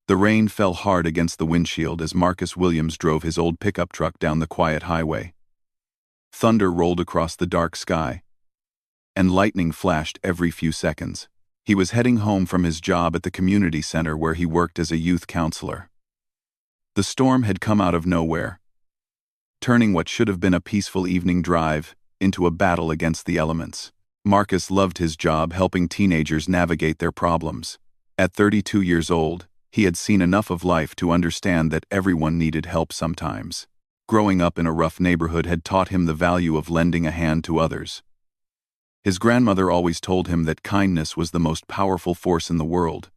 The rain fell hard against the windshield as Marcus Williams drove his old pickup truck down the quiet highway. Thunder rolled across the dark sky, and lightning flashed every few seconds. He was heading home from his job at the community center where he worked as a youth counselor. The storm had come out of nowhere, turning what should have been a peaceful evening drive into a battle against the elements. Marcus loved his job helping teenagers navigate their problems. At 32 years old, he had seen enough of life to understand that everyone needed help sometimes. Growing up in a rough neighborhood had taught him the value of lending a hand to others. His grandmother always told him that kindness was the most powerful force in the world,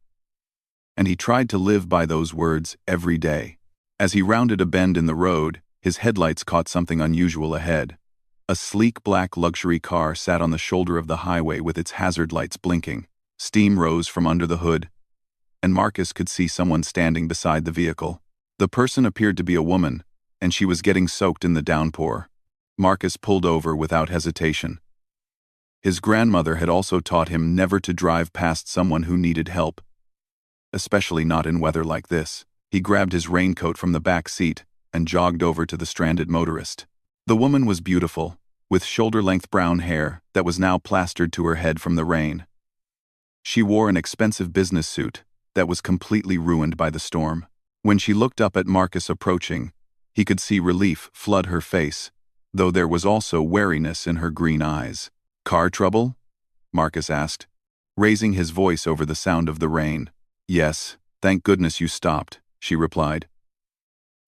and he tried to live by those words every day. As he rounded a bend in the road, his headlights caught something unusual ahead. A sleek black luxury car sat on the shoulder of the highway with its hazard lights blinking. Steam rose from under the hood, and Marcus could see someone standing beside the vehicle. The person appeared to be a woman, and she was getting soaked in the downpour. Marcus pulled over without hesitation. His grandmother had also taught him never to drive past someone who needed help, especially not in weather like this. He grabbed his raincoat from the back seat and jogged over to the stranded motorist. The woman was beautiful, with shoulder-length brown hair that was now plastered to her head from the rain. She wore an expensive business suit that was completely ruined by the storm. When she looked up at Marcus approaching, he could see relief flood her face, though there was also wariness in her green eyes. "Car trouble?" Marcus asked, raising his voice over the sound of the rain. "Yes, thank goodness you stopped," she replied.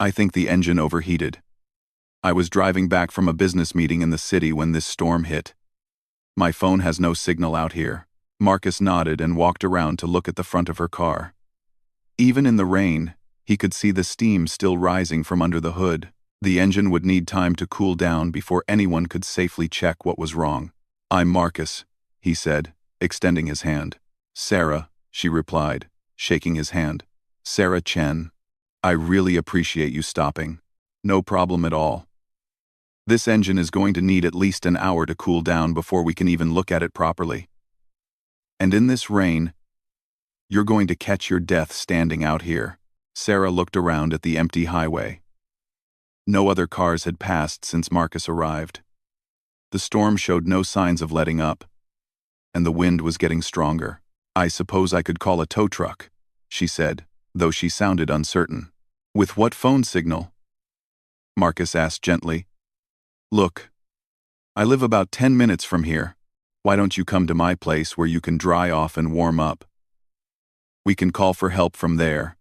"I think the engine overheated. I was driving back from a business meeting in the city when this storm hit. My phone has no signal out here." Marcus nodded and walked around to look at the front of her car. Even in the rain, he could see the steam still rising from under the hood. The engine would need time to cool down before anyone could safely check what was wrong. "I'm Marcus," he said, extending his hand. "Sarah," she replied, shaking his hand. "Sarah Chen. I really appreciate you stopping." "No problem at all. This engine is going to need at least an hour to cool down before we can even look at it properly. And in this rain, you're going to catch your death standing out here." Sarah looked around at the empty highway. No other cars had passed since Marcus arrived. The storm showed no signs of letting up, and the wind was getting stronger. "I suppose I could call a tow truck," she said, though she sounded uncertain. "With what phone signal?" Marcus asked gently. "Look, I live about 10 minutes from here. Why don't you come to my place where you can dry off and warm up? We can call for help from there,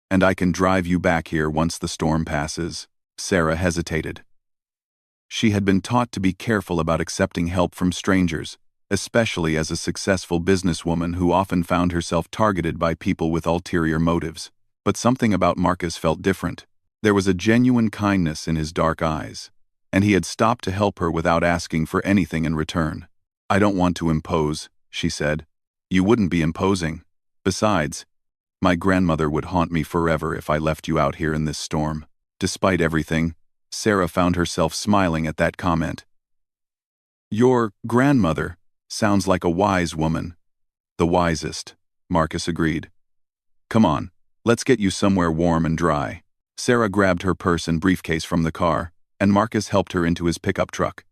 and I can drive you back here once the storm passes." Sarah hesitated. She had been taught to be careful about accepting help from strangers, especially as a successful businesswoman who often found herself targeted by people with ulterior motives. But something about Marcus felt different. There was a genuine kindness in his dark eyes, and he had stopped to help her without asking for anything in return. "I don't want to impose," she said. "You wouldn't be imposing. Besides, my grandmother would haunt me forever if I left you out here in this storm." Despite everything, Sarah found herself smiling at that comment. "Your grandmother sounds like a wise woman." "The wisest," Marcus agreed. "Come on, let's get you somewhere warm and dry." Sarah grabbed her purse and briefcase from the car, and Marcus helped her into his pickup truck.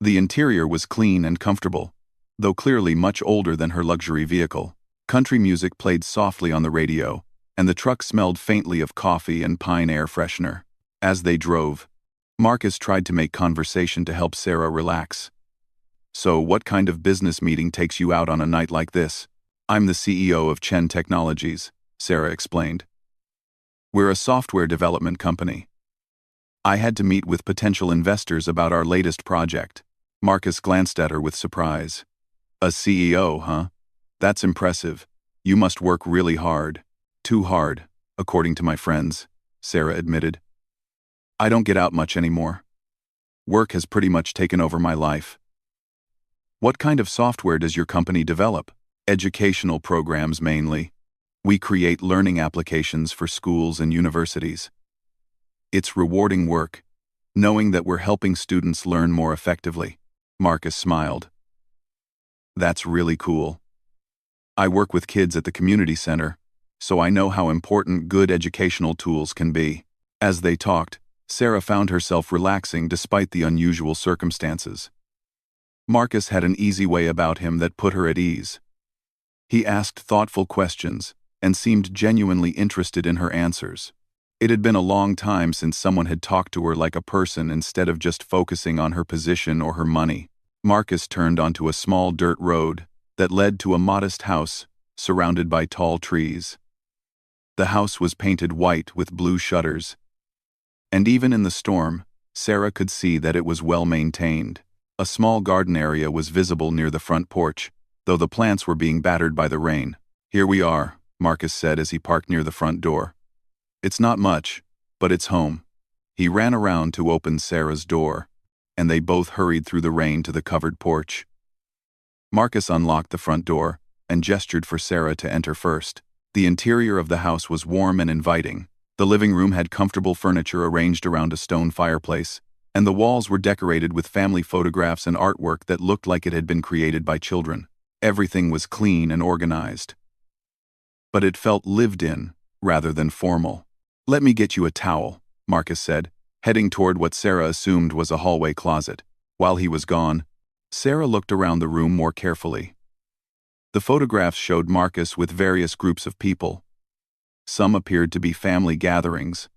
The interior was clean and comfortable, though clearly much older than her luxury vehicle. Country music played softly on the radio, and the truck smelled faintly of coffee and pine air freshener. As they drove, Marcus tried to make conversation to help Sarah relax. "So what kind of business meeting takes you out on a night like this?" "I'm the CEO of Chen Technologies," Sarah explained. "We're a software development company. I had to meet with potential investors about our latest project." Marcus glanced at her with surprise. "A CEO, huh? That's impressive. You must work really hard." "Too hard, according to my friends," Sarah admitted. "I don't get out much anymore. Work has pretty much taken over my life." "What kind of software does your company develop?" "Educational programs mainly. We create learning applications for schools and universities. It's rewarding work, knowing that we're helping students learn more effectively." Marcus smiled. "That's really cool. I work with kids at the community center, so I know how important good educational tools can be. As they talked, Sarah found herself relaxing despite the unusual circumstances. Marcus had an easy way about him that put her at ease. He asked thoughtful questions and seemed genuinely interested in her answers. It had been a long time since someone had talked to her like a person instead of just focusing on her position or her money. Marcus turned onto a small dirt road that led to a modest house surrounded by tall trees. The house was painted white with blue shutters, and even in the storm, Sarah could see that it was well maintained. A small garden area was visible near the front porch, though the plants were being battered by the rain. "Here we are," Marcus said as he parked near the front door. "It's not much, but it's home." He ran around to open Sarah's door, and they both hurried through the rain to the covered porch. Marcus unlocked the front door and gestured for Sarah to enter first. The interior of the house was warm and inviting. The living room had comfortable furniture arranged around a stone fireplace, and the walls were decorated with family photographs and artwork that looked like it had been created by children. Everything was clean and organized, but it felt lived in rather than formal. "Let me get you a towel," Marcus said, heading toward what Sarah assumed was a hallway closet. While he was gone, Sarah looked around the room more carefully. The photographs showed Marcus with various groups of people. Some appeared to be family gatherings.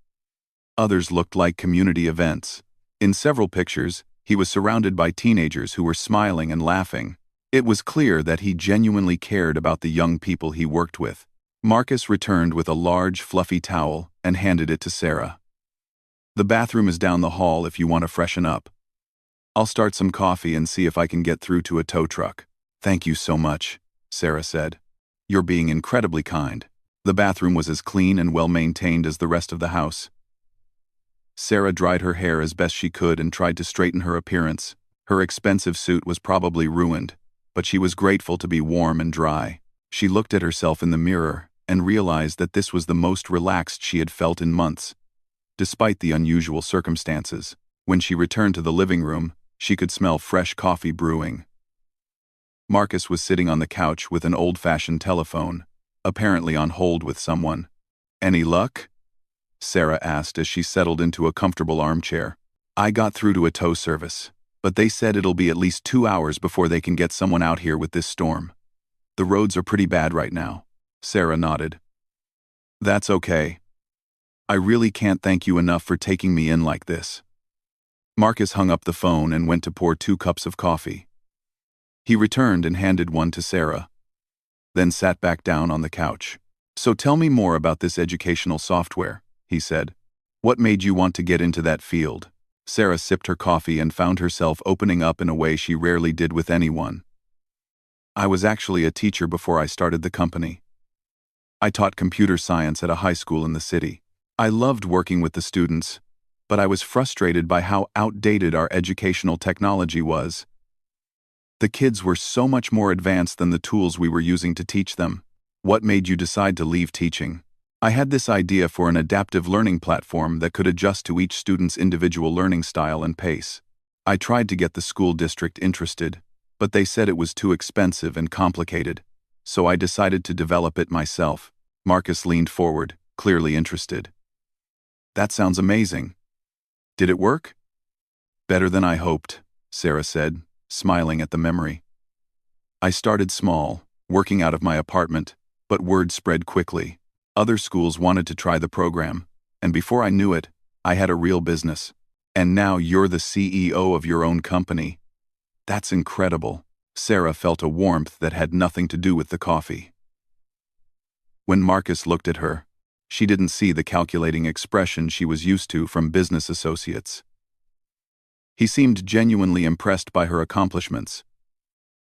Others looked like community events. In several pictures, he was surrounded by teenagers who were smiling and laughing. It was clear that he genuinely cared about the young people he worked with. Marcus returned with a large, fluffy towel and handed it to Sarah. "The bathroom is down the hall if you want to freshen up. I'll start some coffee and see if I can get through to a tow truck." "Thank you so much," Sarah said. "You're being incredibly kind." The bathroom was as clean and well-maintained as the rest of the house. Sarah dried her hair as best she could and tried to straighten her appearance. Her expensive suit was probably ruined, but she was grateful to be warm and dry. She looked at herself in the mirror and realized that this was the most relaxed she had felt in months. Despite the unusual circumstances, when she returned to the living room, she could smell fresh coffee brewing. Marcus was sitting on the couch with an old-fashioned telephone, apparently on hold with someone. "Any luck?" Sarah asked as she settled into a comfortable armchair. "I got through to a tow service, but they said it'll be at least 2 hours before they can get someone out here with this storm. The roads are pretty bad right now." Sarah nodded. "That's okay. I really can't thank you enough for taking me in like this." Marcus hung up the phone and went to pour 2 cups of coffee. He returned and handed one to Sarah, then sat back down on the couch. "So tell me more about this educational software," he said. "What made you want to get into that field?" Sarah sipped her coffee and found herself opening up in a way she rarely did with anyone. "I was actually a teacher before I started the company. I taught computer science at a high school in the city. I loved working with the students, but I was frustrated by how outdated our educational technology was. The kids were so much more advanced than the tools we were using to teach them." "What made you decide to leave teaching?" "I had this idea for an adaptive learning platform that could adjust to each student's individual learning style and pace. I tried to get the school district interested, but they said it was too expensive and complicated, so I decided to develop it myself." Marcus leaned forward, clearly interested. "That sounds amazing. Did it work?" "Better than I hoped," Sarah said, smiling at the memory. "I started small, working out of my apartment, but word spread quickly. Other schools wanted to try the program, and before I knew it, I had a real business. And now you're the CEO of your own company. That's incredible." Sarah felt a warmth that had nothing to do with the coffee. When Marcus looked at her, she didn't see the calculating expression she was used to from business associates. He seemed genuinely impressed by her accomplishments.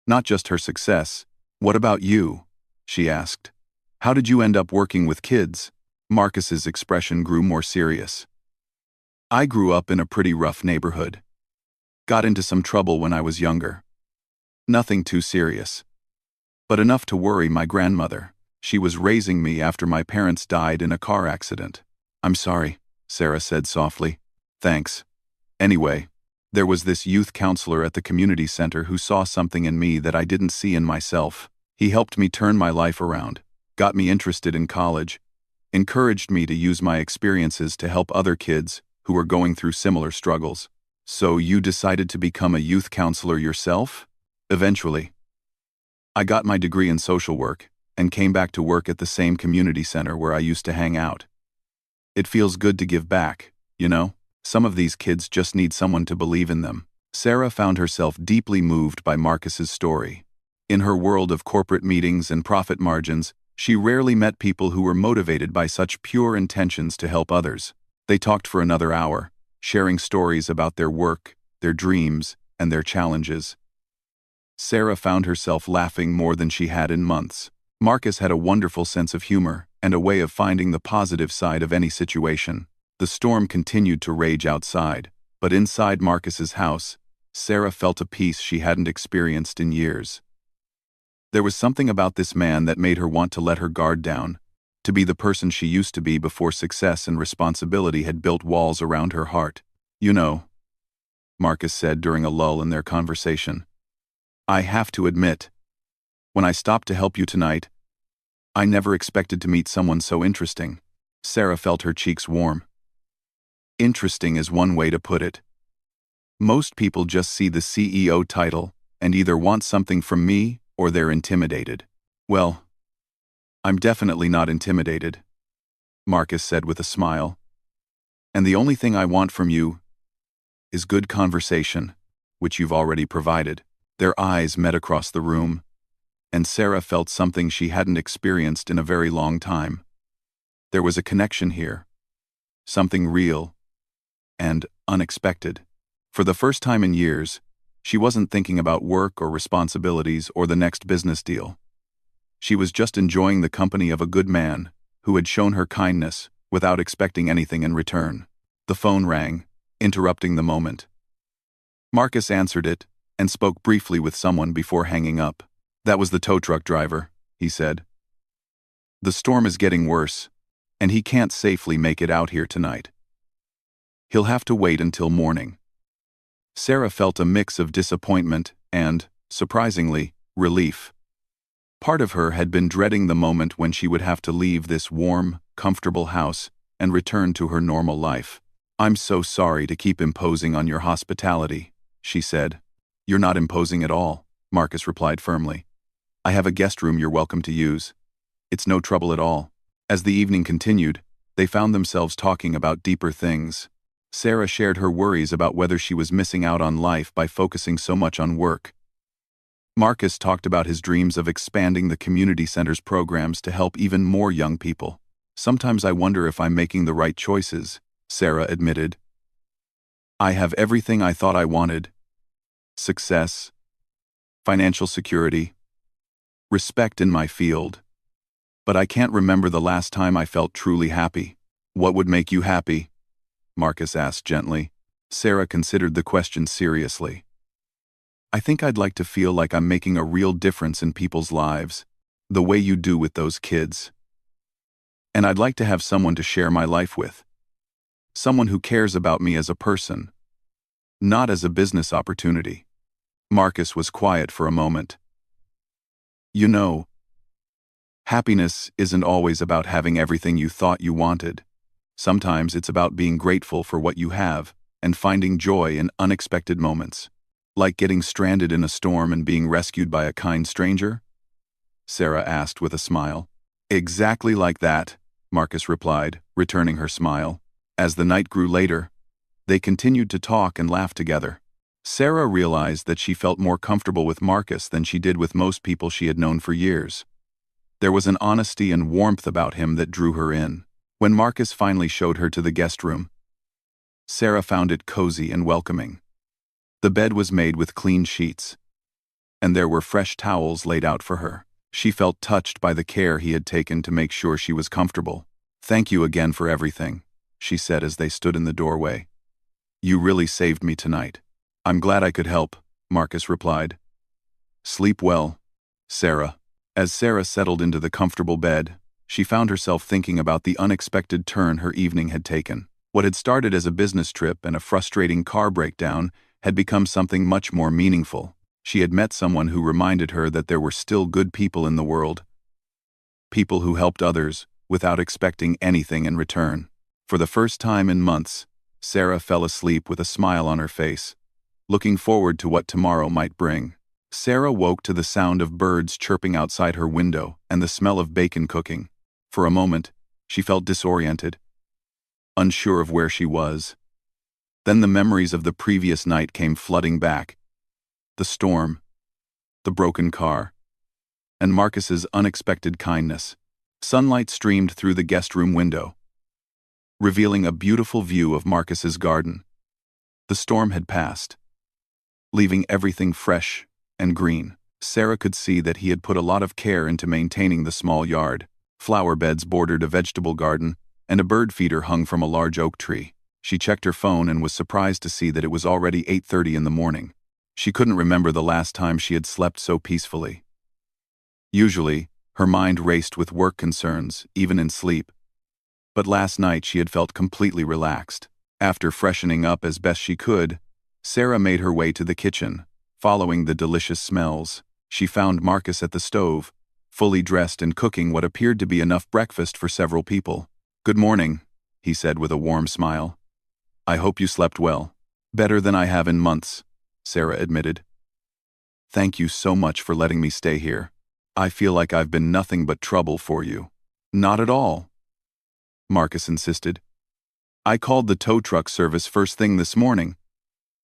"Not just her success. What about you?" she asked. "How did you end up working with kids?" Marcus's expression grew more serious. "I grew up in a pretty rough neighborhood. Got into some trouble when I was younger. Nothing too serious, but enough to worry my grandmother. She was raising me after my parents died in a car accident." "I'm sorry," Sarah said softly. "Thanks. Anyway, there was this youth counselor at the community center who saw something in me that I didn't see in myself. He helped me turn my life around. got me interested in college, encouraged me to use my experiences to help other kids who were going through similar struggles. So you decided to become a youth counselor yourself? Eventually. I got my degree in social work and came back to work at the same community center where I used to hang out. It feels good to give back, you know? Some of these kids just need someone to believe in them. Sarah found herself deeply moved by Marcus's story. In her world of corporate meetings and profit margins, she rarely met people who were motivated by such pure intentions to help others. They talked for another hour, sharing stories about their work, their dreams, and their challenges. Sarah found herself laughing more than she had in months. Marcus had a wonderful sense of humor and a way of finding the positive side of any situation. The storm continued to rage outside, but inside Marcus's house, Sarah felt a peace she hadn't experienced in years. There was something about this man that made her want to let her guard down, to be the person she used to be before success and responsibility had built walls around her heart. You know, Marcus said during a lull in their conversation, I have to admit, when I stopped to help you tonight, I never expected to meet someone so interesting. Sarah felt her cheeks warm. Interesting is one way to put it. Most people just see the CEO title and either want something from me or they're intimidated. Well, I'm definitely not intimidated, Marcus said with a smile. And the only thing I want from you is good conversation, which you've already provided. Their eyes met across the room, and Sarah felt something she hadn't experienced in a very long time. There was a connection here, something real and unexpected. For the first time in years, she wasn't thinking about work or responsibilities or the next business deal. She was just enjoying the company of a good man who had shown her kindness without expecting anything in return. The phone rang, interrupting the moment. Marcus answered it and spoke briefly with someone before hanging up. That was the tow truck driver, he said. The storm is getting worse, and he can't safely make it out here tonight. He'll have to wait until morning. Sarah felt a mix of disappointment and, surprisingly, relief. Part of her had been dreading the moment when she would have to leave this warm, comfortable house and return to her normal life. I'm so sorry to keep imposing on your hospitality, she said. You're not imposing at all, Marcus replied firmly. I have a guest room you're welcome to use. It's no trouble at all. As the evening continued, they found themselves talking about deeper things. Sarah shared her worries about whether she was missing out on life by focusing so much on work. Marcus talked about his dreams of expanding the community center's programs to help even more young people. Sometimes I wonder if I'm making the right choices, Sarah admitted. I have everything I thought I wanted. Success, financial security, respect in my field. But I can't remember the last time I felt truly happy. What would make you happy? Marcus asked gently. Sarah considered the question seriously. I think I'd like to feel like I'm making a real difference in people's lives, the way you do with those kids. And I'd like to have someone to share my life with. Someone who cares about me as a person, not as a business opportunity. Marcus was quiet for a moment. You know, happiness isn't always about having everything you thought you wanted. Sometimes it's about being grateful for what you have and finding joy in unexpected moments. Like getting stranded in a storm and being rescued by a kind stranger? Sarah asked with a smile. Exactly like that, Marcus replied, returning her smile. As the night grew later, they continued to talk and laugh together. Sarah realized that she felt more comfortable with Marcus than she did with most people she had known for years. There was an honesty and warmth about him that drew her in. When Marcus finally showed her to the guest room, Sarah found it cozy and welcoming. The bed was made with clean sheets, and there were fresh towels laid out for her. She felt touched by the care he had taken to make sure she was comfortable. Thank you again for everything, she said as they stood in the doorway. You really saved me tonight. I'm glad I could help, Marcus replied. Sleep well, Sarah. As Sarah settled into the comfortable bed, she found herself thinking about the unexpected turn her evening had taken. What had started as a business trip and a frustrating car breakdown had become something much more meaningful. She had met someone who reminded her that there were still good people in the world. people who helped others without expecting anything in return. For the first time in months, Sarah fell asleep with a smile on her face, looking forward to what tomorrow might bring. Sarah woke to the sound of birds chirping outside her window and the smell of bacon cooking. For a moment, she felt disoriented, unsure of where she was. Then the memories of the previous night came flooding back. The storm, the broken car, and Marcus's unexpected kindness. Sunlight streamed through the guest room window, revealing a beautiful view of Marcus's garden. The storm had passed, leaving everything fresh and green. Sarah could see that he had put a lot of care into maintaining the small yard. Flower beds bordered a vegetable garden, and a bird feeder hung from a large oak tree. She checked her phone and was surprised to see that it was already 8:30 in the morning. She couldn't remember the last time she had slept so peacefully. Usually, her mind raced with work concerns, even in sleep. But last night she had felt completely relaxed. After freshening up as best she could, Sarah made her way to the kitchen. Following the delicious smells, she found Marcus at the stove, fully dressed and cooking what appeared to be enough breakfast for several people. "Good morning," he said with a warm smile. "I hope you slept well." "Better than I have in months," Sarah admitted. "Thank you so much for letting me stay here. I feel like I've been nothing but trouble for you." "Not at all," Marcus insisted. "I called the tow truck service first thing this morning.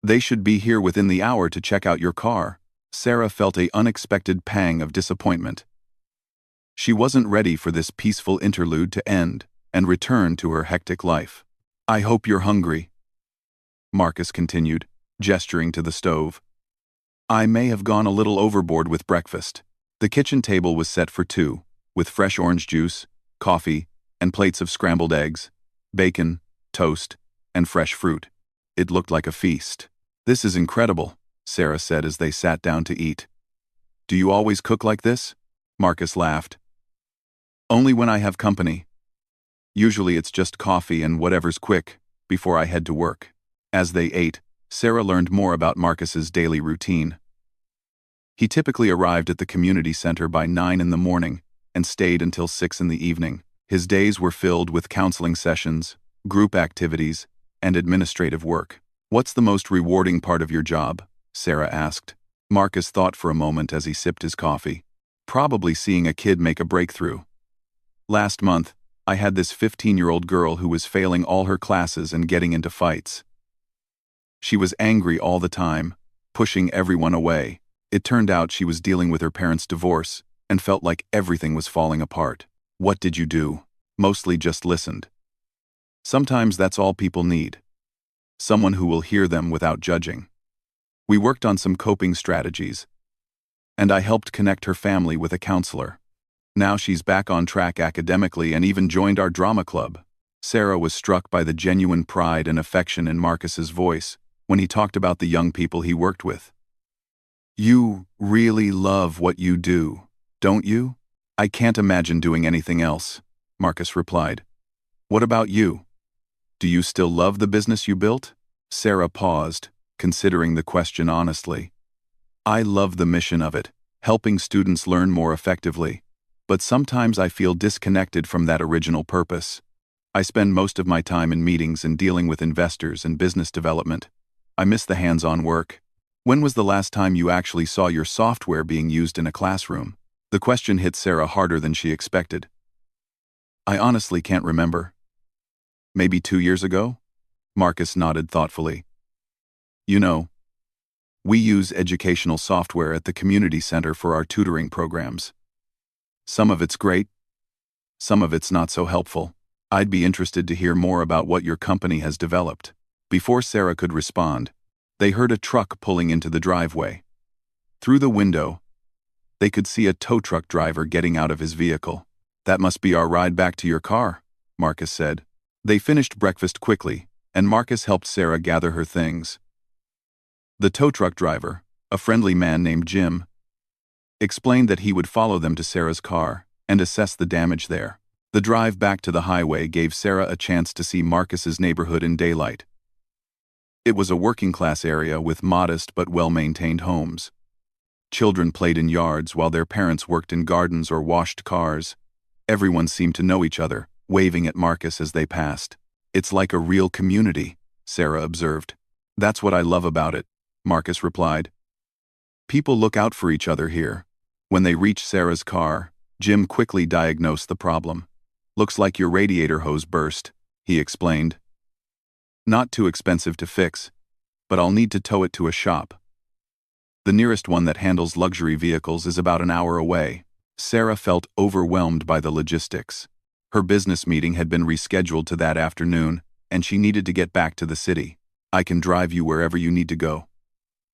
They should be here within the hour to check out your car." Sarah felt an unexpected pang of disappointment. She wasn't ready for this peaceful interlude to end and return to her hectic life. "I hope you're hungry," Marcus continued, gesturing to the stove. "I may have gone a little overboard with breakfast." The kitchen table was set for two, with fresh orange juice, coffee, and plates of scrambled eggs, bacon, toast, and fresh fruit. It looked like a feast. "This is incredible," Sarah said as they sat down to eat. "Do you always cook like this?" Marcus laughed. "Only when I have company. Usually it's just coffee and whatever's quick before I head to work." As they ate, Sarah learned more about Marcus's daily routine. He typically arrived at the community center by 9 in the morning and stayed until 6 in the evening. His days were filled with counseling sessions, group activities, and administrative work. "What's the most rewarding part of your job?" Sarah asked. Marcus thought for a moment as he sipped his coffee. "Probably seeing a kid make a breakthrough. Last month, I had this 15-year-old girl who was failing all her classes and getting into fights. She was angry all the time, pushing everyone away. It turned out she was dealing with her parents' divorce and felt like everything was falling apart. What did you do?" "Mostly just listened. Sometimes that's all people need. Someone who will hear them without judging. We worked on some coping strategies, and I helped connect her family with a counselor. Now she's back on track academically and even joined our drama club." Sarah was struck by the genuine pride and affection in Marcus's voice when he talked about the young people he worked with. "You really love what you do, don't you?" "I can't imagine doing anything else," Marcus replied. "What about you? Do you still love the business you built?" Sarah paused, considering the question honestly. "I love the mission of it, helping students learn more effectively, but sometimes I feel disconnected from that original purpose. I spend most of my time in meetings and dealing with investors and business development. I miss the hands-on work." "When was the last time you actually saw your software being used in a classroom?" The question hit Sarah harder than she expected. "I honestly can't remember. Maybe 2 years ago?" Marcus nodded thoughtfully. "You know, we use educational software at the community center for our tutoring programs. Some of it's great, some of it's not so helpful. I'd be interested to hear more about what your company has developed." Before Sarah could respond, they heard a truck pulling into the driveway. Through the window, they could see a tow truck driver getting out of his vehicle. "That must be our ride back to your car," Marcus said. They finished breakfast quickly, and Marcus helped Sarah gather her things. The tow truck driver, a friendly man named Jim, explained that he would follow them to Sarah's car and assess the damage there. The drive back to the highway gave Sarah a chance to see Marcus's neighborhood in daylight. It was a working-class area with modest but well-maintained homes. Children played in yards while their parents worked in gardens or washed cars, Everyone seemed to know each other, waving at Marcus as they passed. "It's like a real community," Sarah observed. "That's what I love about it," Marcus replied. "People look out for each other here." When they reached Sarah's car, Jim quickly diagnosed the problem. "Looks like your radiator hose burst," he explained. "Not too expensive to fix, but I'll need to tow it to a shop. The nearest one that handles luxury vehicles is about an hour away." Sarah felt overwhelmed by the logistics. Her business meeting had been rescheduled to that afternoon, and she needed to get back to the city. "I can drive you wherever you need to go,"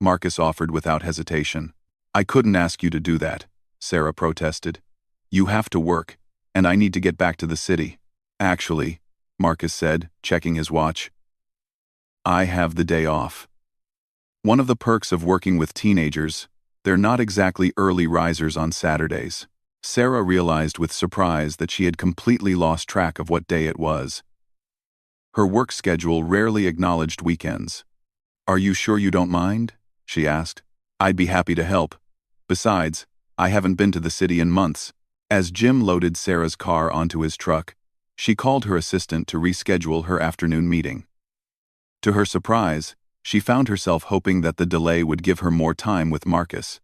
Marcus offered without hesitation. "I couldn't ask you to do that," Sarah protested. "You have to work, and I need to get back to the city." "Actually," Marcus said, checking his watch, "I have the day off." One of the perks of working with teenagers, they're not exactly early risers on Saturdays. Sarah realized with surprise that she had completely lost track of what day it was. Her work schedule rarely acknowledged weekends. "Are you sure you don't mind?" she asked. "I'd be happy to help. Besides, I haven't been to the city in months." As Jim loaded Sarah's car onto his truck, she called her assistant to reschedule her afternoon meeting. To her surprise, she found herself hoping that the delay would give her more time with Marcus.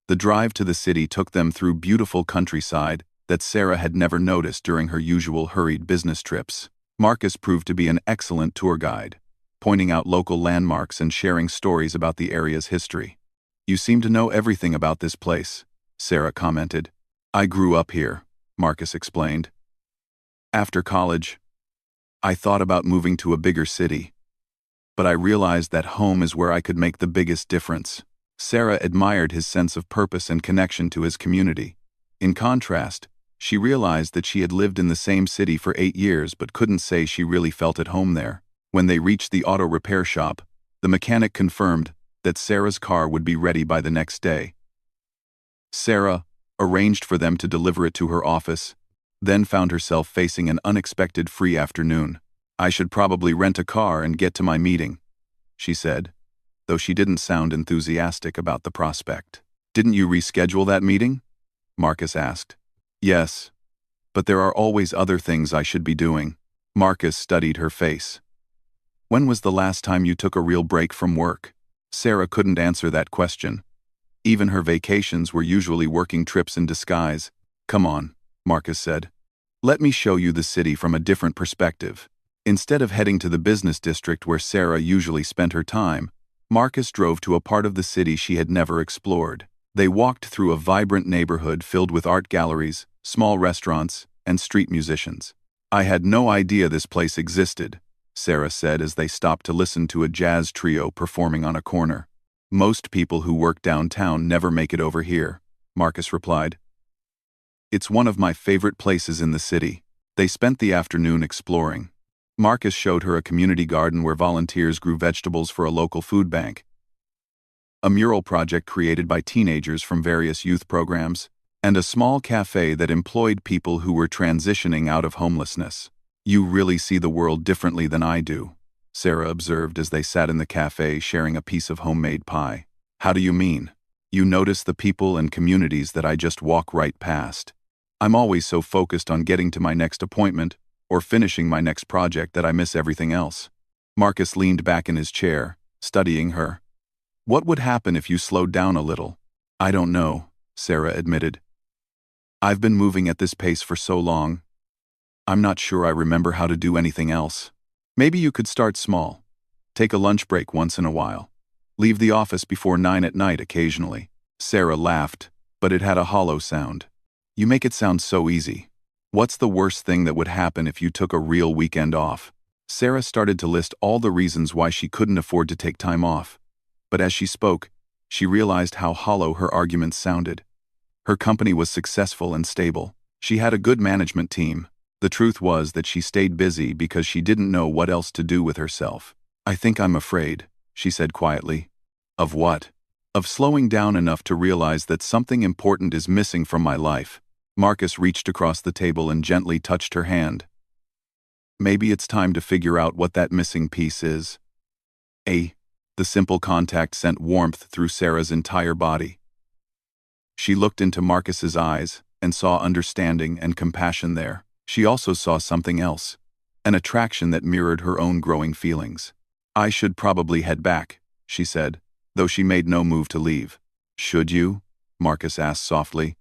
The drive to the city took them through beautiful countryside that Sarah had never noticed during her usual hurried business trips. Marcus proved to be an excellent tour guide, pointing out local landmarks and sharing stories about the area's history. "You seem to know everything about this place," Sarah commented. "I grew up here," Marcus explained. "After college, I thought about moving to a bigger city, but I realized that home is where I could make the biggest difference." Sarah admired his sense of purpose and connection to his community. In contrast, she realized that she had lived in the same city for 8 years but couldn't say she really felt at home there. When they reached the auto repair shop, the mechanic confirmed that Sarah's car would be ready by the next day. Sarah arranged for them to deliver it to her office, then found herself facing an unexpected free afternoon. "I should probably rent a car and get to my meeting," she said, though she didn't sound enthusiastic about the prospect. "Didn't you reschedule that meeting?" Marcus asked. "Yes, but there are always other things I should be doing." Marcus studied her face. "When was the last time you took a real break from work?" Sarah couldn't answer that question. Even her vacations were usually working trips in disguise. "Come on," Marcus said. "Let me show you the city from a different perspective." Instead of heading to the business district where Sarah usually spent her time, Marcus drove to a part of the city she had never explored. They walked through a vibrant neighborhood filled with art galleries, small restaurants, and street musicians. "I had no idea this place existed," Sarah said as they stopped to listen to a jazz trio performing on a corner. "Most people who work downtown never make it over here," Marcus replied. "It's one of my favorite places in the city." They spent the afternoon exploring. Marcus showed her a community garden where volunteers grew vegetables for a local food bank, a mural project created by teenagers from various youth programs, and a small cafe that employed people who were transitioning out of homelessness. "You really see the world differently than I do," Sarah observed as they sat in the cafe sharing a piece of homemade pie. "How do you mean?" "You notice the people and communities that I just walk right past. I'm always so focused on getting to my next appointment or finishing my next project that I miss everything else." Marcus leaned back in his chair, studying her. "What would happen if you slowed down a little?" "I don't know," Sarah admitted. "I've been moving at this pace for so long. I'm not sure I remember how to do anything else." "Maybe you could start small. Take a lunch break once in a while. Leave the office before 9 at night occasionally." Sarah laughed, but it had a hollow sound. "You make it sound so easy. What's the worst thing that would happen if you took a real weekend off?" Sarah started to list all the reasons why she couldn't afford to take time off. But as she spoke, she realized how hollow her arguments sounded. Her company was successful and stable. She had a good management team. The truth was that she stayed busy because she didn't know what else to do with herself. "I think I'm afraid," she said quietly. "Of what?" "Of slowing down enough to realize that something important is missing from my life." Marcus reached across the table and gently touched her hand. "Maybe it's time to figure out what that missing piece is." The simple contact sent warmth through Sarah's entire body. She looked into Marcus's eyes, and saw understanding and compassion there. She also saw something else, an attraction that mirrored her own growing feelings. "I should probably head back," she said, though she made no move to leave. "Should you?" Marcus asked softly.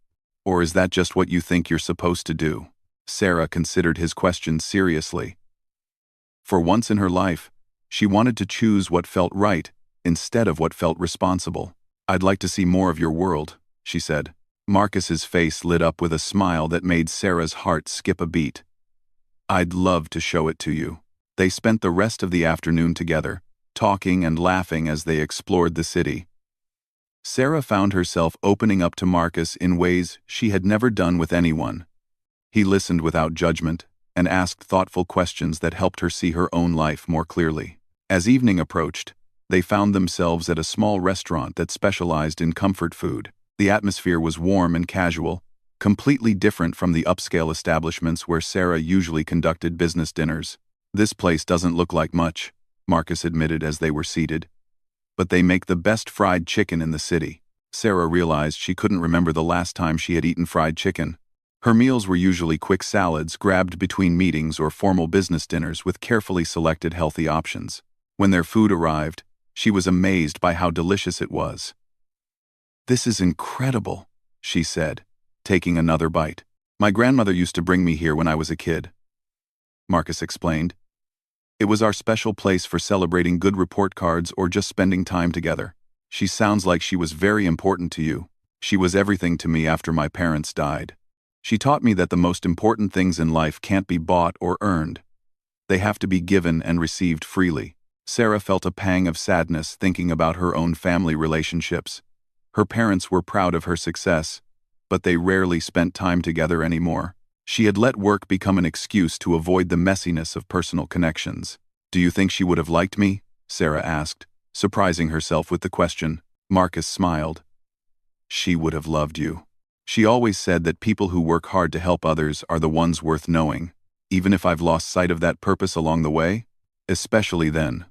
"Or is that just what you think you're supposed to do?" Sarah considered his question seriously. For once in her life, she wanted to choose what felt right instead of what felt responsible. "I'd like to see more of your world," she said. Marcus's face lit up with a smile that made Sarah's heart skip a beat. "I'd love to show it to you." They spent the rest of the afternoon together, talking and laughing as they explored the city. Sarah found herself opening up to Marcus in ways she had never done with anyone. He listened without judgment and asked thoughtful questions that helped her see her own life more clearly. As evening approached, they found themselves at a small restaurant that specialized in comfort food. The atmosphere was warm and casual, completely different from the upscale establishments where Sarah usually conducted business dinners. "This place doesn't look like much," Marcus admitted as they were seated. "But they make the best fried chicken in the city." Sarah realized she couldn't remember the last time she had eaten fried chicken. Her meals were usually quick salads grabbed between meetings or formal business dinners with carefully selected healthy options. When their food arrived, she was amazed by how delicious it was. "This is incredible," she said, taking another bite. "My grandmother used to bring me here when I was a kid," Marcus explained. "It was our special place for celebrating good report cards or just spending time together. She sounds like she was very important to you." "She was everything to me after my parents died. She taught me that the most important things in life can't be bought or earned. They have to be given and received freely." Sarah felt a pang of sadness thinking about her own family relationships. Her parents were proud of her success, but they rarely spent time together anymore. She had let work become an excuse to avoid the messiness of personal connections. "Do you think she would have liked me?" Sarah asked, surprising herself with the question. Marcus smiled. "She would have loved you. She always said that people who work hard to help others are the ones worth knowing, even if I've lost sight of that purpose along the way, especially then.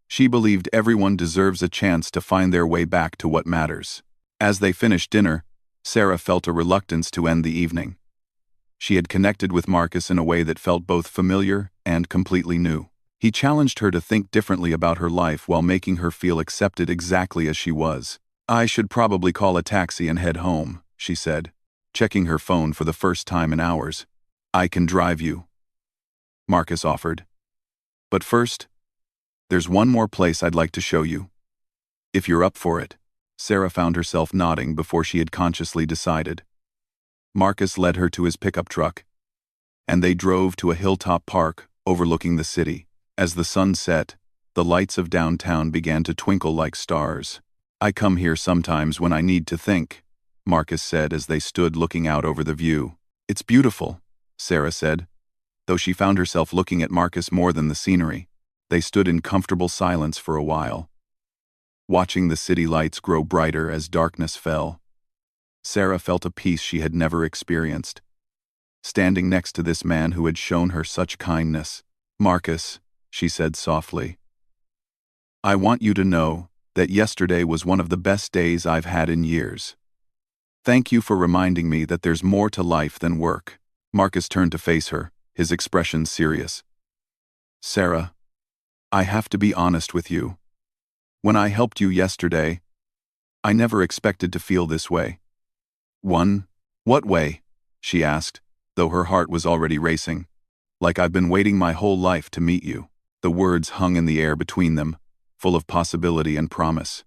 She believed everyone deserves a chance to find their way back to what matters." As they finished dinner, Sarah felt a reluctance to end the evening. She had connected with Marcus in a way that felt both familiar and completely new. He challenged her to think differently about her life while making her feel accepted exactly as she was. "I should probably call a taxi and head home," she said, checking her phone for the first time in hours. "I can drive you," Marcus offered. "But first, there's one more place I'd like to show you. If you're up for it." Sarah found herself nodding before she had consciously decided. Marcus led her to his pickup truck, and they drove to a hilltop park overlooking the city. As the sun set, the lights of downtown began to twinkle like stars. "I come here sometimes when I need to think," Marcus said as they stood looking out over the view. "It's beautiful," Sarah said, though she found herself looking at Marcus more than the scenery. They stood in comfortable silence for a while, watching the city lights grow brighter as darkness fell. Sarah felt a peace she had never experienced, standing next to this man who had shown her such kindness. "Marcus," she said softly, "I want you to know that yesterday was one of the best days I've had in years. Thank you for reminding me that there's more to life than work." Marcus turned to face her, his expression serious. "Sarah, I have to be honest with you. When I helped you yesterday, I never expected to feel this way." What way?" she asked, though her heart was already racing. "Like I've been waiting my whole life to meet you." The words hung in the air between them, full of possibility and promise.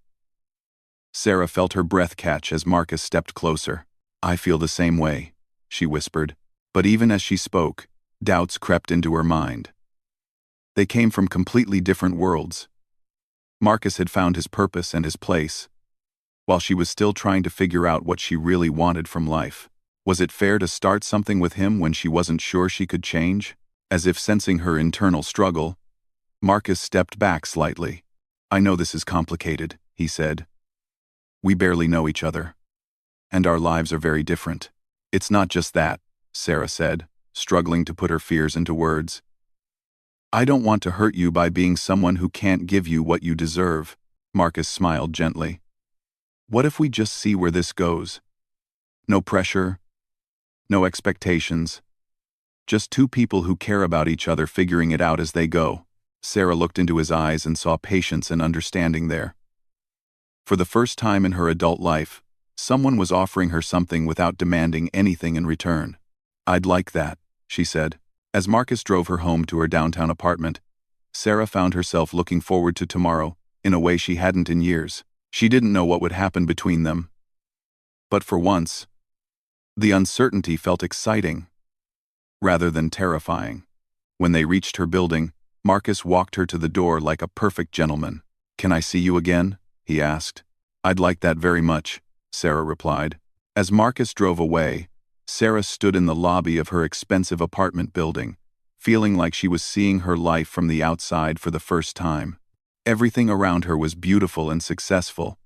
Sarah felt her breath catch as Marcus stepped closer. "I feel the same way," she whispered. But even as she spoke, doubts crept into her mind. They came from completely different worlds. Marcus had found his purpose and his place, while she was still trying to figure out what she really wanted from life. Was it fair to start something with him when she wasn't sure she could change? As if sensing her internal struggle, Marcus stepped back slightly. "I know this is complicated," he said. "We barely know each other, and our lives are very different." "It's not just that," Sarah said, struggling to put her fears into words. "I don't want to hurt you by being someone who can't give you what you deserve." Marcus smiled gently. "What if we just see where this goes? No pressure, No expectations. Just two people who care about each other figuring it out as they go. Sarah looked into his eyes and saw patience and understanding there. For the first time in her adult life, someone was offering her something without demanding anything in return. "I'd like that," she said. As Marcus drove her home to her downtown apartment, Sarah found herself looking forward to tomorrow in a way she hadn't in years. She didn't know what would happen between them. But for once, the uncertainty felt exciting, rather than terrifying. When they reached her building, Marcus walked her to the door like a perfect gentleman. "Can I see you again?" he asked. "I'd like that very much," Sarah replied. As Marcus drove away, Sarah stood in the lobby of her expensive apartment building, feeling like she was seeing her life from the outside for the first time. Everything around her was beautiful and successful,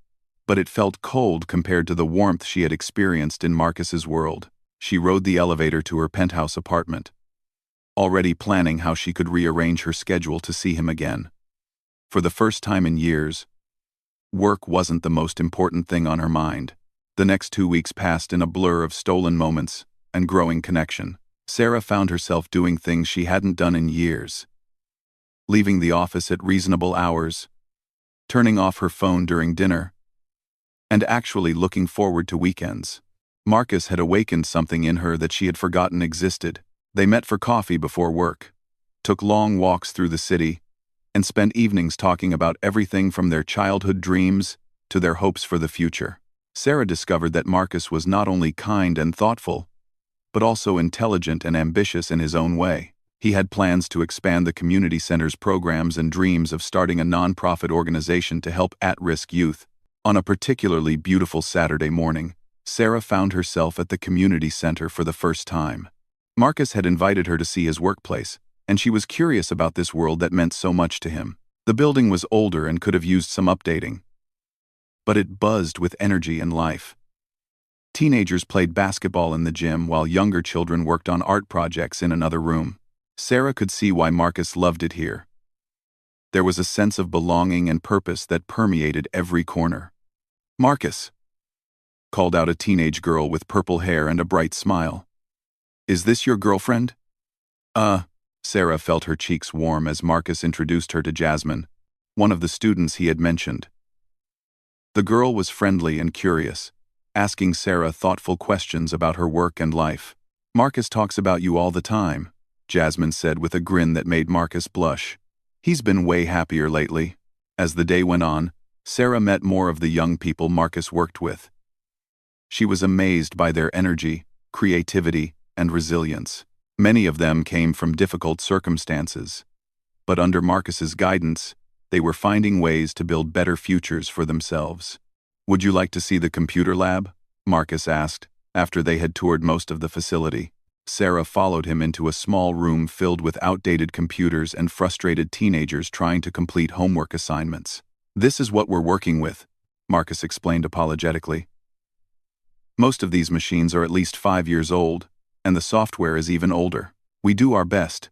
but it felt cold compared to the warmth she had experienced in Marcus's world. She rode the elevator to her penthouse apartment, already planning how she could rearrange her schedule to see him again. For the first time in years, work wasn't the most important thing on her mind. The next 2 weeks passed in a blur of stolen moments and growing connection. Sarah found herself doing things she hadn't done in years. Leaving the office at reasonable hours, turning off her phone during dinner, and actually looking forward to weekends. Marcus had awakened something in her that she had forgotten existed. They met for coffee before work, took long walks through the city, and spent evenings talking about everything from their childhood dreams to their hopes for the future. Sarah discovered that Marcus was not only kind and thoughtful, but also intelligent and ambitious in his own way. He had plans to expand the community center's programs and dreams of starting a nonprofit organization to help at-risk youth. On a particularly beautiful Saturday morning, Sarah found herself at the community center for the first time. Marcus had invited her to see his workplace, and she was curious about this world that meant so much to him. The building was older and could have used some updating, but it buzzed with energy and life. Teenagers played basketball in the gym while younger children worked on art projects in another room. Sarah could see why Marcus loved it here. There was a sense of belonging and purpose that permeated every corner. "Marcus," called out a teenage girl with purple hair and a bright smile. "Is this your girlfriend?" Sarah felt her cheeks warm as Marcus introduced her to Jasmine, one of the students he had mentioned. The girl was friendly and curious, asking Sarah thoughtful questions about her work and life. "Marcus talks about you all the time," Jasmine said with a grin that made Marcus blush. "He's been way happier lately." As the day went on, Sarah met more of the young people Marcus worked with. She was amazed by their energy, creativity, and resilience. Many of them came from difficult circumstances, but under Marcus's guidance, they were finding ways to build better futures for themselves. "Would you like to see the computer lab?" Marcus asked, after they had toured most of the facility. Sarah followed him into a small room filled with outdated computers and frustrated teenagers trying to complete homework assignments. "This is what we're working with," Marcus explained apologetically. "Most of these machines are at least 5 years old, and the software is even older. We do our best,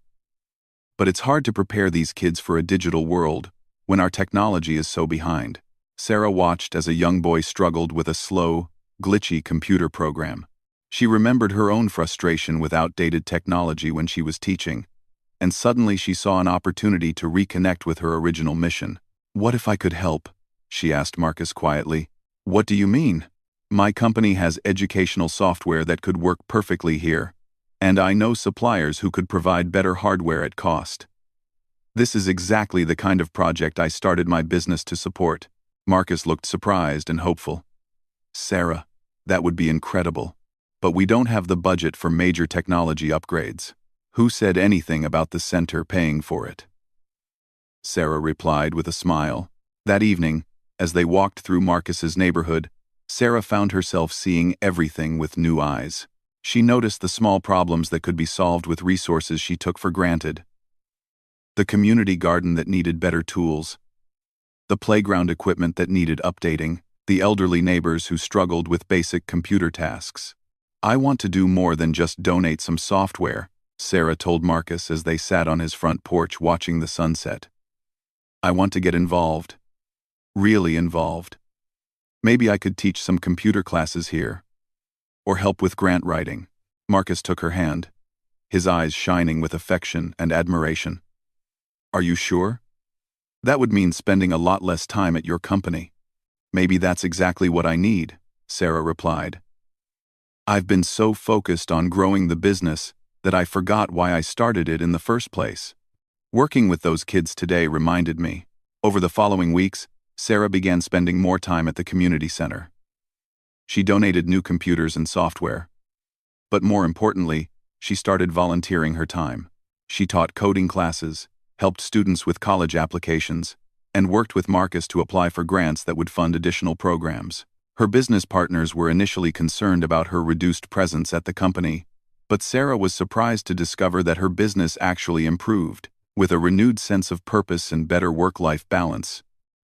but it's hard to prepare these kids for a digital world when our technology is so behind." Sarah watched as a young boy struggled with a slow, glitchy computer program. She remembered her own frustration with outdated technology when she was teaching, and suddenly she saw an opportunity to reconnect with her original mission. "What if I could help?" she asked Marcus quietly. "What do you mean?" "My company has educational software that could work perfectly here, and I know suppliers who could provide better hardware at cost. This is exactly the kind of project I started my business to support." Marcus looked surprised and hopeful. "Sarah, that would be incredible. But we don't have the budget for major technology upgrades." "Who said anything about the center paying for it?" Sarah replied with a smile. That evening, as they walked through Marcus's neighborhood, Sarah found herself seeing everything with new eyes. She noticed the small problems that could be solved with resources she took for granted. The community garden that needed better tools, the playground equipment that needed updating, the elderly neighbors who struggled with basic computer tasks. "I want to do more than just donate some software," Sarah told Marcus as they sat on his front porch watching the sunset. "I want to get involved. Really involved. Maybe I could teach some computer classes here, or help with grant writing." Marcus took her hand, his eyes shining with affection and admiration. Are you sure? That would mean spending a lot less time at your company. Maybe that's exactly what I need, Sarah replied. I've been so focused on growing the business that I forgot why I started it in the first place. Working with those kids today reminded me. Over the following weeks, Sarah began spending more time at the community center. She donated new computers and software. But more importantly, she started volunteering her time. She taught coding classes, helped students with college applications, and worked with Marcus to apply for grants that would fund additional programs. Her business partners were initially concerned about her reduced presence at the company, but Sarah was surprised to discover that her business actually improved. With a renewed sense of purpose and better work-life balance,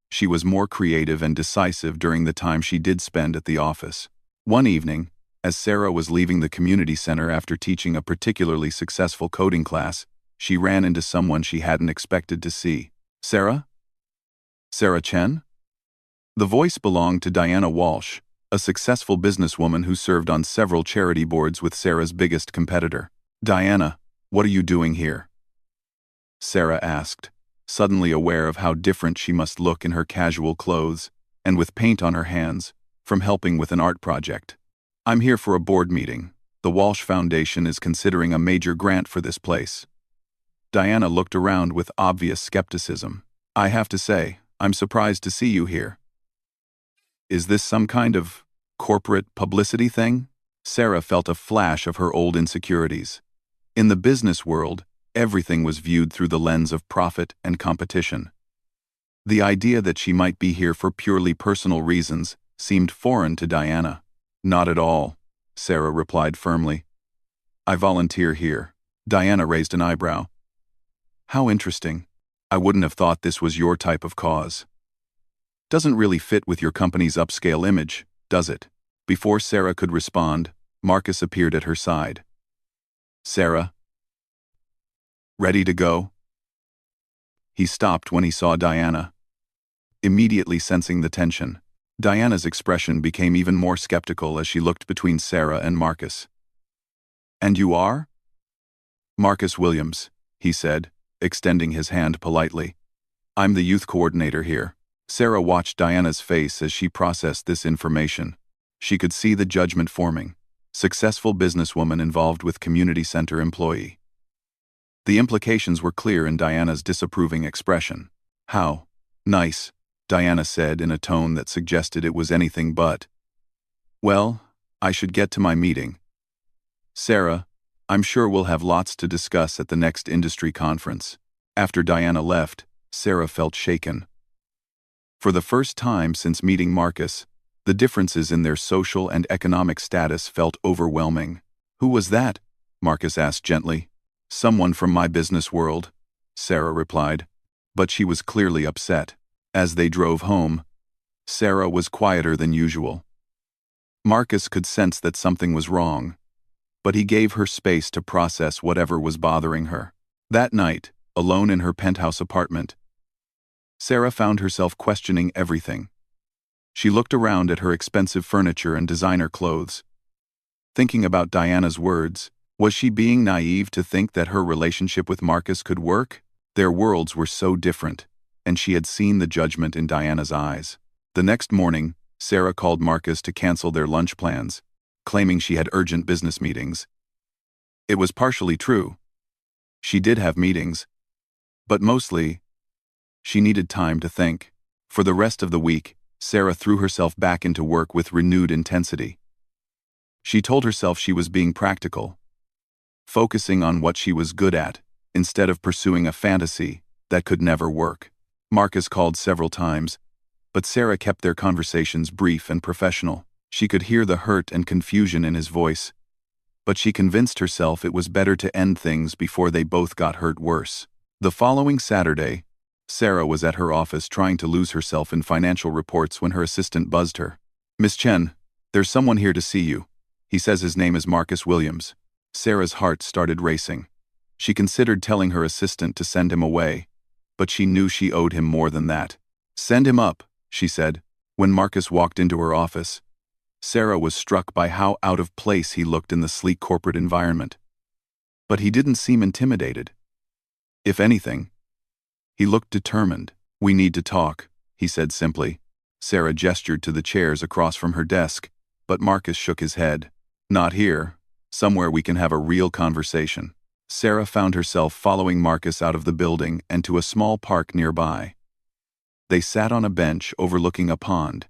she was more creative and decisive during the time she did spend at the office. One evening, as Sarah was leaving the community center after teaching a particularly successful coding class, she ran into someone she hadn't expected to see. Sarah? Sarah Chen? The voice belonged to Diana Walsh, a successful businesswoman who served on several charity boards with Sarah's biggest competitor. Diana, what are you doing here? Sarah asked, suddenly aware of how different she must look in her casual clothes and with paint on her hands from helping with an art project. I'm here for a board meeting. The Walsh Foundation is considering a major grant for this place. Diana looked around with obvious skepticism. I have to say, I'm surprised to see you here. Is this some kind of corporate publicity thing? Sarah felt a flash of her old insecurities. In the business world, everything was viewed through the lens of profit and competition. The idea that she might be here for purely personal reasons seemed foreign to Diana. Not at all, Sarah replied firmly. I volunteer here. Diana raised an eyebrow. How interesting. I wouldn't have thought this was your type of cause. Doesn't really fit with your company's upscale image, does it? Before Sarah could respond, Marcus appeared at her side. Sarah? Ready to go? He stopped when he saw Diana. Immediately sensing the tension, Diana's expression became even more skeptical as she looked between Sarah and Marcus. And you are? Marcus Williams, he said, extending his hand politely. I'm the youth coordinator here. Sarah watched Diana's face as she processed this information. She could see the judgment forming. Successful businesswoman involved with community center employee. The implications were clear in Diana's disapproving expression. How nice, Diana said in a tone that suggested it was anything but. Well, I should get to my meeting. Sarah, I'm sure we'll have lots to discuss at the next industry conference. After Diana left, Sarah felt shaken. For the first time since meeting Marcus, the differences in their social and economic status felt overwhelming. Who was that? Marcus asked gently. Someone from my business world, Sarah replied, but she was clearly upset. As they drove home, Sarah was quieter than usual. Marcus could sense that something was wrong, but he gave her space to process whatever was bothering her. That night, alone in her penthouse apartment, Sarah found herself questioning everything. She looked around at her expensive furniture and designer clothes. Thinking about Diana's words, was she being naive to think that her relationship with Marcus could work? Their worlds were so different, and she had seen the judgment in Diana's eyes. The next morning, Sarah called Marcus to cancel their lunch plans, claiming she had urgent business meetings. It was partially true. She did have meetings, but mostly, she needed time to think. For the rest of the week, Sarah threw herself back into work with renewed intensity. She told herself she was being practical, focusing on what she was good at, instead of pursuing a fantasy that could never work. Marcus called several times, but Sarah kept their conversations brief and professional. She could hear the hurt and confusion in his voice, but she convinced herself it was better to end things before they both got hurt worse. The following Saturday, Sarah was at her office trying to lose herself in financial reports when her assistant buzzed her. Miss Chen, there's someone here to see you. He says his name is Marcus Williams. Sarah's heart started racing. She considered telling her assistant to send him away, but she knew she owed him more than that. Send him up, she said. When Marcus walked into her office, Sarah was struck by how out of place he looked in the sleek corporate environment. But he didn't seem intimidated. If anything, he looked determined. "We need to talk," he said simply. Sarah gestured to the chairs across from her desk, but Marcus shook his head. "Not here. Somewhere we can have a real conversation." Sarah found herself following Marcus out of the building and to a small park nearby. They sat on a bench overlooking a pond.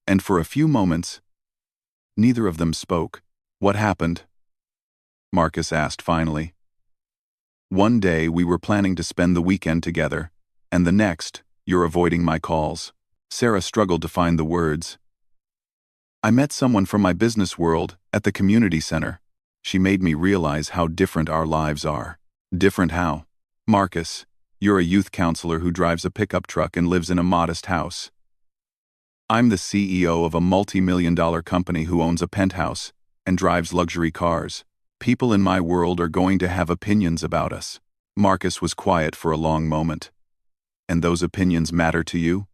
And for a few moments, neither of them spoke. "What happened?" Marcus asked finally. "One day we were planning to spend the weekend together, and the next, you're avoiding my calls." Sarah struggled to find the words. "I met someone from my business world at the community center. She made me realize how different our lives are." "Different how?" "Marcus, you're a youth counselor who drives a pickup truck and lives in a modest house. I'm the CEO of a multi-million-dollar company who owns a penthouse and drives luxury cars. People in my world are going to have opinions about us." Marcus was quiet for a long moment. "And those opinions matter to you?"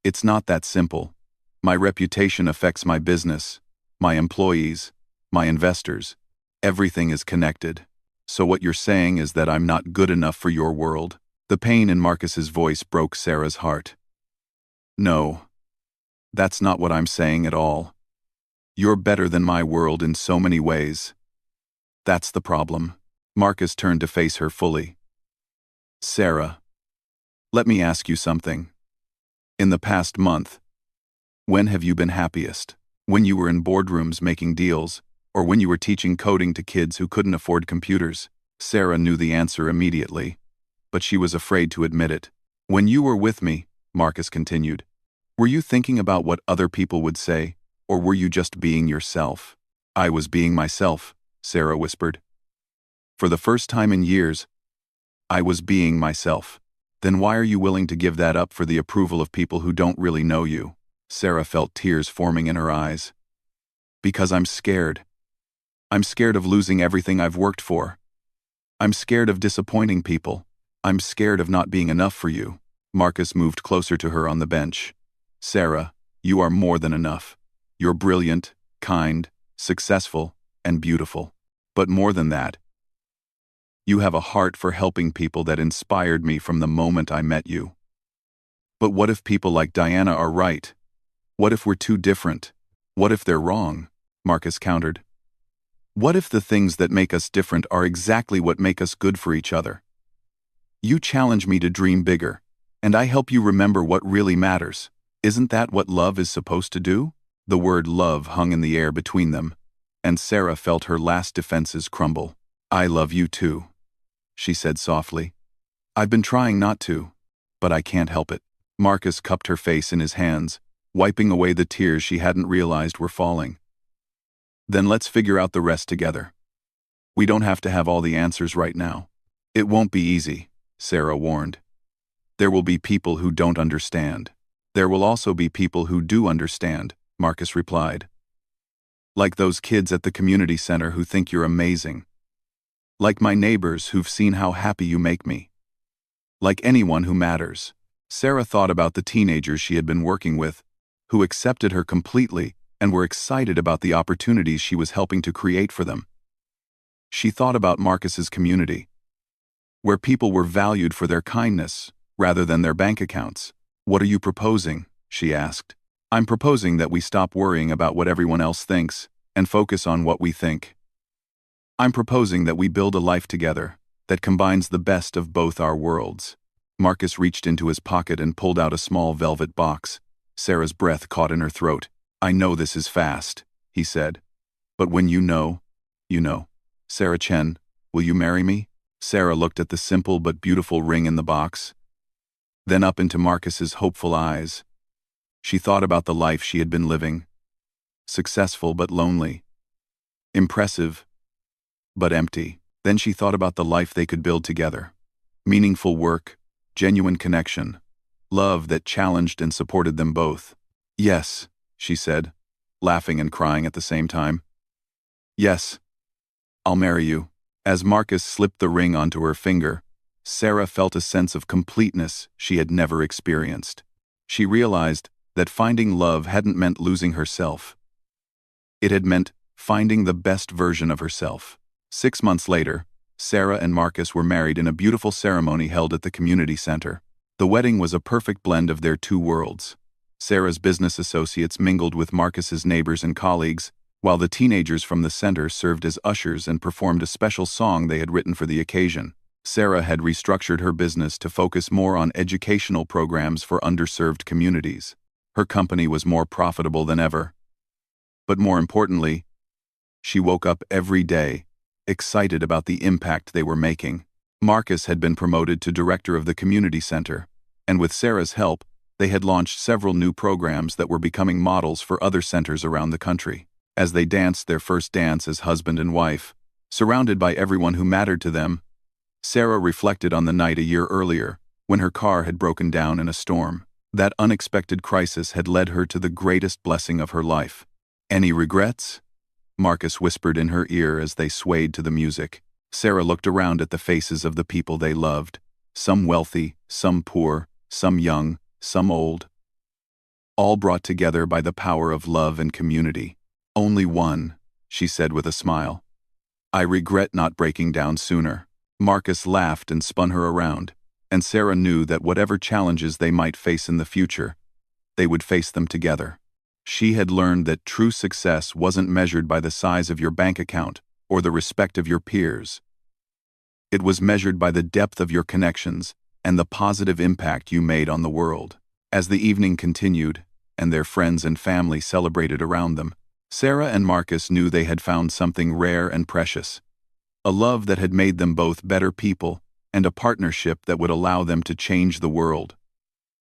"It's not that simple. My reputation affects my business, my employees, my investors. Everything is connected. So what you're saying is that I'm not good enough for your world?" The pain in Marcus's voice broke Sarah's heart. "No, that's not what I'm saying at all. You're better than my world in so many ways. That's the problem." Marcus turned to face her fully. "Sarah, let me ask you something. In the past month, when have you been happiest? When you were in boardrooms making deals, or when you were teaching coding to kids who couldn't afford computers?" Sarah knew the answer immediately, but she was afraid to admit it. "When you were with me," Marcus continued, "were you thinking about what other people would say, or were you just being yourself?" "I was being myself," Sarah whispered. "For the first time in years, I was being myself." "Then why are you willing to give that up for the approval of people who don't really know you?" Sarah felt tears forming in her eyes. "Because I'm scared. I'm scared of losing everything I've worked for. I'm scared of disappointing people. I'm scared of not being enough for you." Marcus moved closer to her on the bench. "Sarah, you are more than enough. You're brilliant, kind, successful, and beautiful. But more than that, you have a heart for helping people that inspired me from the moment I met you." "But what if people like Diana are right? What if we're too different? What if they're wrong?" Marcus countered. "What if the things that make us different are exactly what make us good for each other? You challenge me to dream bigger, and I help you remember what really matters. Isn't that what love is supposed to do?" The word love hung in the air between them, and Sarah felt her last defenses crumble. "I love you too," she said softly. "I've been trying not to, but I can't help it." Marcus cupped her face in his hands, wiping away the tears she hadn't realized were falling. "Then let's figure out the rest together. We don't have to have all the answers right now." "It won't be easy," Sarah warned. "There will be people who don't understand. There will also be people who do understand," Marcus replied. "Like those kids at the community center who think you're amazing. Like my neighbors who've seen how happy you make me. Like anyone who matters." Sarah thought about the teenagers she had been working with, who accepted her completely and were excited about the opportunities she was helping to create for them. She thought about Marcus's community, where people were valued for their kindness rather than their bank accounts. "What are you proposing?" she asked. "I'm proposing that we stop worrying about what everyone else thinks and focus on what we think. I'm proposing that we build a life together that combines the best of both our worlds." Marcus reached into his pocket and pulled out a small velvet box. Sarah's breath caught in her throat. "I know this is fast," he said. "But when you know, you know. Sarah Chen, will you marry me?" Sarah looked at the simple but beautiful ring in the box, then up into Marcus's hopeful eyes. She thought about the life she had been living. Successful but lonely. Impressive but empty. Then she thought about the life they could build together. Meaningful work, genuine connection, love that challenged and supported them both. "Yes," she said, laughing and crying at the same time. "Yes, I'll marry you." As Marcus slipped the ring onto her finger, Sarah felt a sense of completeness she had never experienced. She realized that finding love hadn't meant losing herself. It had meant finding the best version of herself. 6 months later, Sarah and Marcus were married in a beautiful ceremony held at the community center. The wedding was a perfect blend of their two worlds. Sarah's business associates mingled with Marcus's neighbors and colleagues, while the teenagers from the center served as ushers and performed a special song they had written for the occasion. Sarah had restructured her business to focus more on educational programs for underserved communities. Her company was more profitable than ever. But more importantly, she woke up every day, excited about the impact they were making. Marcus had been promoted to director of the community center, and with Sarah's help, they had launched several new programs that were becoming models for other centers around the country. As they danced their first dance as husband and wife, surrounded by everyone who mattered to them, Sarah reflected on the night a year earlier, when her car had broken down in a storm. That unexpected crisis had led her to the greatest blessing of her life. "Any regrets?" Marcus whispered in her ear as they swayed to the music. Sarah looked around at the faces of the people they loved, some wealthy, some poor, some young, some old, all brought together by the power of love and community. "Only one," she said with a smile. "I regret not breaking down sooner." Marcus laughed and spun her around, and Sarah knew that whatever challenges they might face in the future, they would face them together. She had learned that true success wasn't measured by the size of your bank account or the respect of your peers. It was measured by the depth of your connections and the positive impact you made on the world. As the evening continued, and their friends and family celebrated around them, Sarah and Marcus knew they had found something rare and precious. A love that had made them both better people, and a partnership that would allow them to change the world,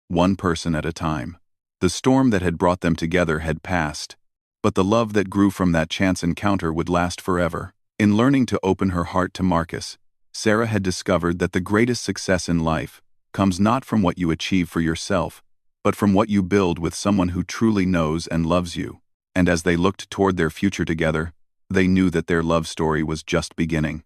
one person at a time. The storm that had brought them together had passed, but the love that grew from that chance encounter would last forever. In learning to open her heart to Marcus, Sarah had discovered that the greatest success in life comes not from what you achieve for yourself, but from what you build with someone who truly knows and loves you. And as they looked toward their future together, they knew that their love story was just beginning.